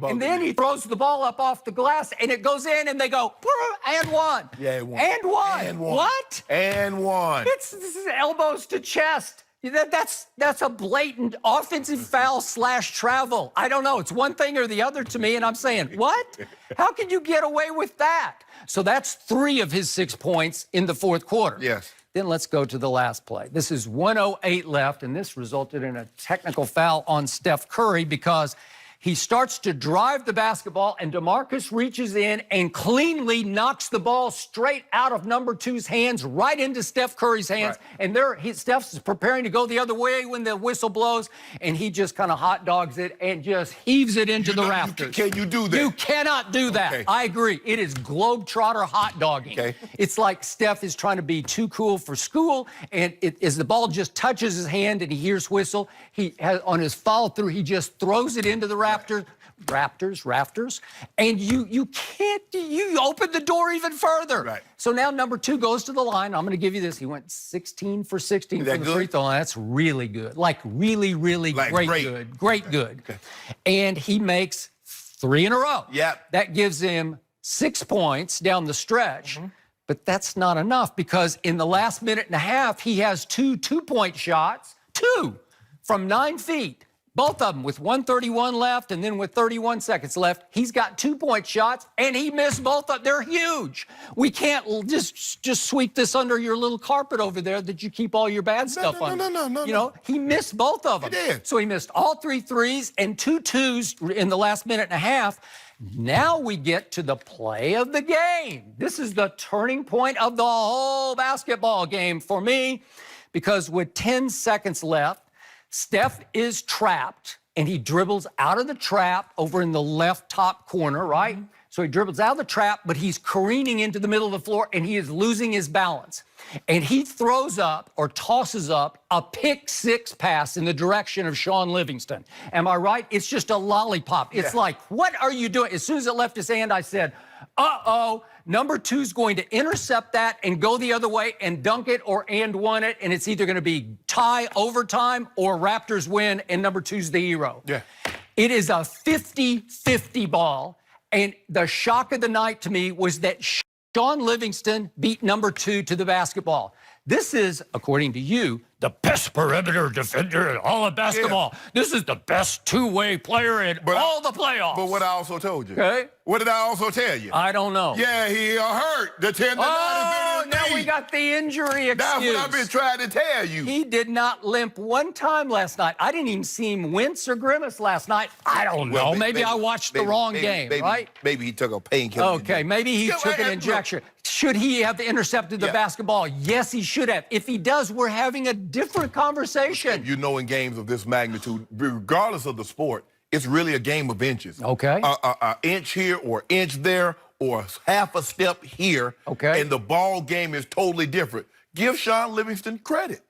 and then he throws the ball up off the glass, and it goes in, and they go, and one. Yeah, it won. And one. And one. What? And one. This is elbows to chest. That's a blatant offensive foul / travel. I don't know. It's one thing or the other to me, and I'm saying, what? How can you get away with that? So that's 3 of his 6 points in the fourth quarter. Yes. Then let's go to the last play. This is 1:08 left, and this resulted in a technical foul on Steph Curry because he starts to drive the basketball, and DeMarcus reaches in and cleanly knocks the ball straight out of number 2's hands, right into Steph Curry's hands. Right. And Steph's preparing to go the other way when the whistle blows, and he just kind of hot dogs it and just heaves it into the rafters. Can you do that? You cannot do that. Okay. I agree. It is globetrotter hot dogging. Okay. It's like Steph is trying to be too cool for school, and as the ball just touches his hand and he hears whistle, he has, on his follow through, he just throws it into the rafters, and you can't, you open the door even further. Right. So now number 2 goes to the line. I'm going to give you this. He went 16 for 16 from the free throw line. That's really good. Like really, really great good. Great good. Okay. And he makes 3 in a row. Yep. That gives him 6 points down the stretch. Mm-hmm. But that's not enough because in the last minute and a half, he has 2 two-point shots, 2 from 9 feet. Both of them with 1:31 left and then with 31 seconds left. He's got 2-point shots, and he missed both of them. They're huge. We can't just sweep this under your little carpet over there that you keep all your bad stuff on. No. You know, he missed both of them. He did. So he missed all 3 threes and 2 twos in the last minute and a half. Now we get to the play of the game. This is the turning point of the whole basketball game for me because with 10 seconds left, Steph is trapped, and he dribbles out of the trap over in the left top corner, right? Mm-hmm. So he dribbles out of the trap, but he's careening into the middle of the floor, and he is losing his balance. And he throws up or tosses up a pick-6 pass in the direction of Shaun Livingston. Am I right? It's just a lollipop. It's like, what are you doing? As soon as it left his hand, I said, uh-oh, number 2's going to intercept that and go the other way and dunk it or and one it, and it's either going to be tie, overtime, or Raptors win, and number 2's the hero. Yeah. It is a 50-50 ball, and the shock of the night to me was that Shaun Livingston beat number 2 to the basketball. This is, according to you, the best perimeter defender in all of basketball. Yeah. This is the best two-way player in all the playoffs. But what I also told you. Okay. What did I also tell you? I don't know. Yeah, he hurt. The tendonitis in his now knee. we got the injury excuse. That's what I've been trying to tell you. He did not limp one time last night. I didn't even see him wince or grimace last night. I don't know. Maybe I watched the wrong game, right? Maybe he took a painkiller. Okay, maybe he took an injection. Should he have intercepted the basketball? Yes, he should have. If he does, we're having a different conversation. You know, in games of this magnitude, regardless of the sport, it's really a game of inches. Okay. An inch here or inch there or half a step here. Okay. And the ball game is totally different. Give Shaun Livingston credit.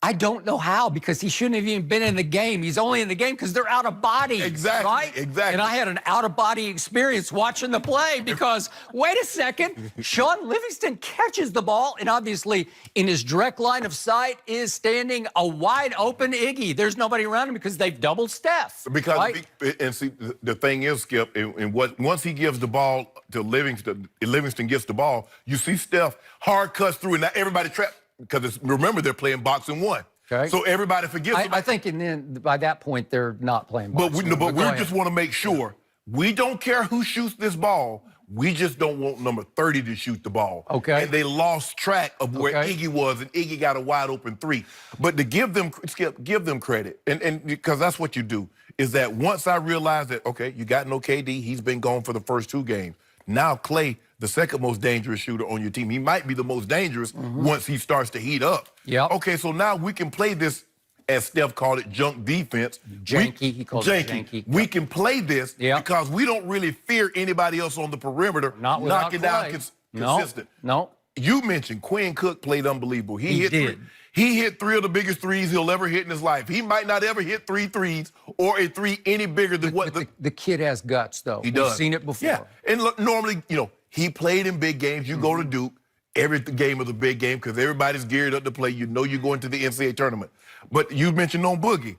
I don't know how, because he shouldn't have even been in the game. He's only in the game because they're out of body. Exactly. Right? Exactly. And I had an out-of-body experience watching the play because, wait a second, Shaun Livingston catches the ball, and obviously in his direct line of sight is standing a wide-open Iggy. There's nobody around him because they've doubled Steph. Because, right? and see, the thing is, Skip, and once he gives the ball to Livingston, Livingston gets the ball, you see Steph hard cuts through, and now everybody trapped. Because remember, they're playing boxing 1. Okay. So everybody forgets. I think, and then by that point, they're not playing boxing. But we just want to make sure we don't care who shoots this ball. We just don't want number 30 to shoot the ball. Okay. And they lost track of where Iggy was, and Iggy got a wide open 3. But to give them, Skip, give them credit, and because that's what you do, is that once I realized that, okay, you got no KD, he's been gone for the first 2 games. Now Klay, the second most dangerous shooter on your team. He might be the most dangerous once he starts to heat up. Yeah. Okay, so now we can play this, as Steph called it, junk defense. Janky, he called it janky. We can play this because we don't really fear anybody else on the perimeter knocking down consistent. No. You mentioned Quinn Cook played unbelievable. He hit 3 of the biggest threes he'll ever hit in his life. He might not ever hit 3 threes or a 3 any bigger than what the kid has guts, though. He does. We've seen it before. Yeah, and look, normally, you know, he played in big games. You go to Duke, every game is a big game because everybody's geared up to play. You know you're going to the NCAA tournament. But you mentioned on Boogie.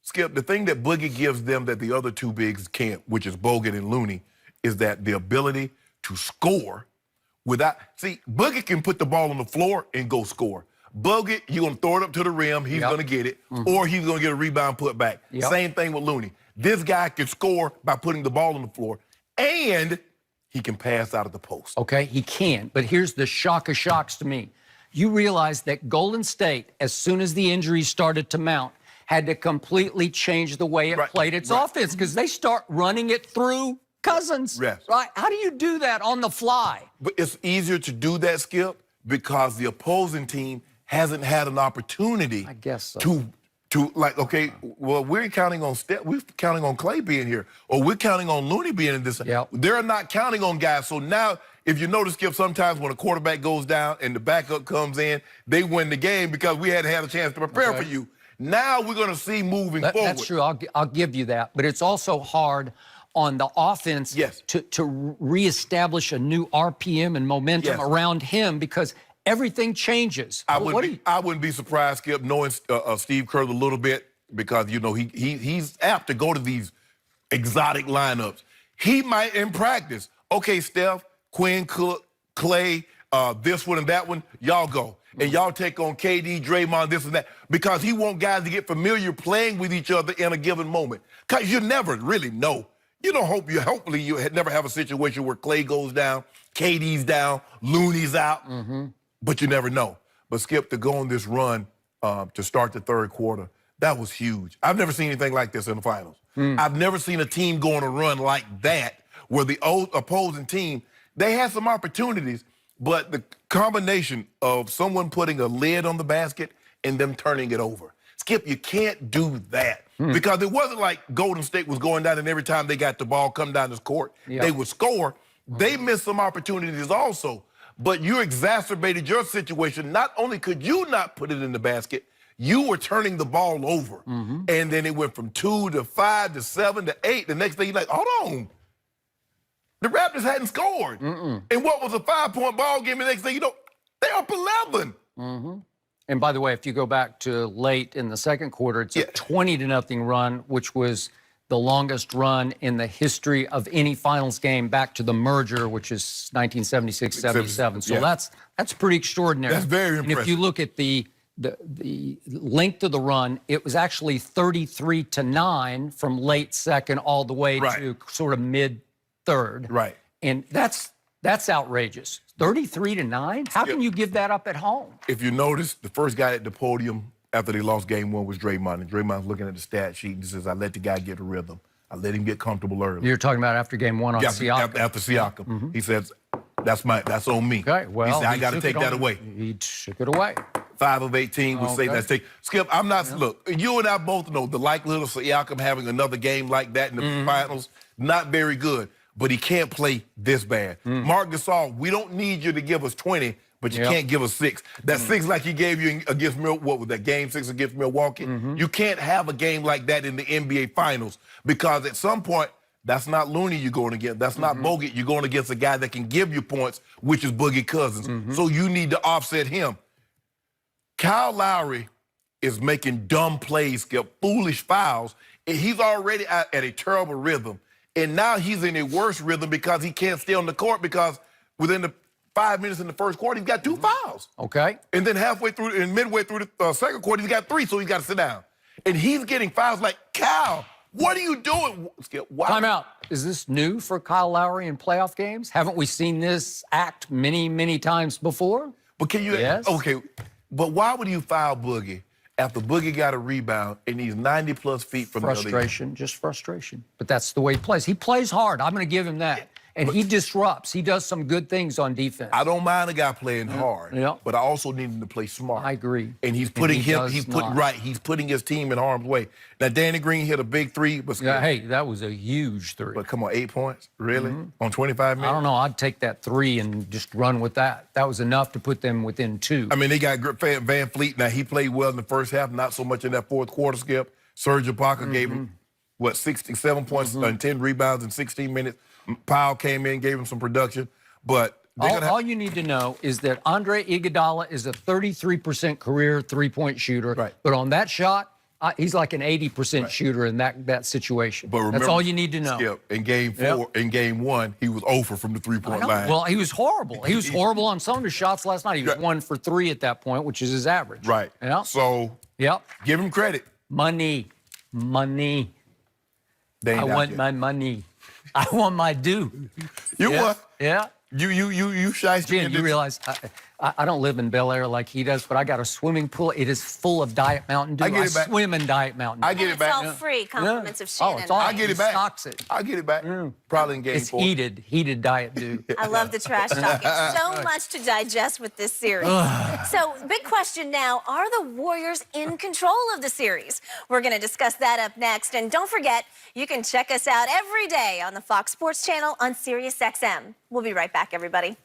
Skip, the thing that Boogie gives them that the other two bigs can't, which is Bogut and Looney, is that the ability to score without, see, Boogie can put the ball on the floor and go score. Bogut, you're going to throw it up to the rim, he's going to get it, or he's going to get a rebound put back. Same thing with Looney. This guy can score by putting the ball on the floor, and he can pass out of the post. Okay, he can, but here's the shock of shocks to me. You realize that Golden State, as soon as the injuries started to mount, had to completely change the way it played its offense because they start running it through Cousins. Right? How do you do that on the fly? But it's easier to do that, Skip, because the opposing team hasn't had an opportunity, I guess so. to like, okay, well, we're counting on Klay being here, or we're counting on Looney being in this. They're not counting on guys. So now, if you notice, Skip, sometimes when a quarterback goes down and the backup comes in, they win the game because we hadn't had a chance to prepare for you. Now we're going to see moving forward. That's true. I'll give you that. But it's also hard on the offense to reestablish a new RPM and momentum around him because everything changes. I wouldn't be surprised, Skip, knowing Steve Kerr a little bit because, you know, he's apt to go to these exotic lineups. He might, in practice, okay, Steph, Quinn Cook, Klay, this one and that one, y'all go. And y'all take on KD, Draymond, this and that, because he wants guys to get familiar playing with each other in a given moment. Because you never really know. You don't hopefully you never have a situation where Klay goes down, KD's down, Looney's out, but you never know. But Skip, to go on this run to start the third quarter, that was huge. I've never seen anything like this in the finals. I've never seen a team go on a run like that where the opposing team, they had some opportunities, but the combination of someone putting a lid on the basket and them turning it over. Skip, you can't do that because it wasn't like Golden State was going down and every time they got the ball come down this court, they would score. They missed some opportunities also, but you exacerbated your situation. Not only could you not put it in the basket, you were turning the ball over. And then it went from 2 to 5 to 7 to 8. The next thing you're like, hold on. The Raptors hadn't scored. And what was a 5-point ball game, the next thing you know, they're up 11. And by the way, if you go back to late in the second quarter, it's a 20-0 run, which was the longest run in the history of any finals game back to the merger, which is 1976-77. So that's pretty extraordinary. That's very impressive. And if you look at the length of the run, it was actually 33-9 from late second all the way to sort of mid-third. And that's outrageous. 33-9? How can you give that up at home? If you notice, the first guy at the podium after they lost game one was Draymond. And Draymond's looking at the stat sheet and he says, I let the guy get a rhythm. I let him get comfortable early. You're talking about after game one on Siakam. After Siakam. He says, that's on me. Okay, well, he said, I got to take that away. He took it away. 5 of 18 would say that's take. Skip, I'm not, look, you and I both know the likelihood of Siakam having another game like that in the finals, not very good. But he can't play this bad. Marc Gasol, we don't need you to give us 20, but you can't give us 6. That 6 like he gave you against Milwaukee, what was that, game 6 against Milwaukee? You can't have a game like that in the NBA Finals because at some point, that's not Looney you're going against. That's not Bogut. You're going against a guy that can give you points, which is Boogie Cousins. So you need to offset him. Kyle Lowry is making dumb plays, Skip, foolish fouls, and he's already at a terrible rhythm. And now he's in a worse rhythm because he can't stay on the court because within the 5 minutes in the first quarter, he's got 2 fouls. Okay. And then midway through the second quarter, he's got 3, so he's got to sit down. And he's getting fouls like, Kyle, what are you doing? Time out. Is this new for Kyle Lowry in playoff games? Haven't we seen this act many, many times before? But can you, okay, but why would you foul Boogie after Boogie got a rebound and he's 90-plus feet from the other end? Frustration, just frustration. But that's the way he plays. He plays hard. I'm going to give him that. And he disrupts. He does some good things on defense. I don't mind a guy playing hard, but I also need him to play smart. I agree. And he's putting he's putting his team in harm's way. Now Danny Green hit a big 3, but hey, that was a huge 3. But come on, 8 points, really, on 25 minutes? I don't know. I'd take that 3 and just run with that. That was enough to put them within 2. I mean, they got Van Fleet. Now he played well in the first half, not so much in that fourth quarter. Skip. Serge Ibaka gave him 67 points and 10 rebounds in 16 minutes. Powell came in, gave him some production, but all you need to know is that Andre Iguodala is a 33% career 3-point shooter. But on that shot, He's like an 80% shooter in that situation. But remember, that's all you need to know. Skip, in game 1, he was over from the three-point line. Well, he was horrible. He was horrible on some of his shots last night. He was 1 for 3 at that point, which is his average. Right. Yeah. So give him credit. Money. They ain't I want my money. I want my due. You what? Yeah. You shy. Jen, you realize I don't live in Bel Air like he does, but I got a swimming pool. It is full of Diet Mountain Dew. I swim in Diet Mountain Dew. I get it back. It's all free. Compliments of Shannon. Oh, it's all. I get it back. Stocks it. I get it back. Probably in game 4. It's heated Diet Dew. I love the trash talk. It's so much to digest with this series. So, big question now, are the Warriors in control of the series? We're going to discuss that up next. And don't forget, you can check us out every day on the Fox Sports Channel on SiriusXM. We'll be right back, everybody.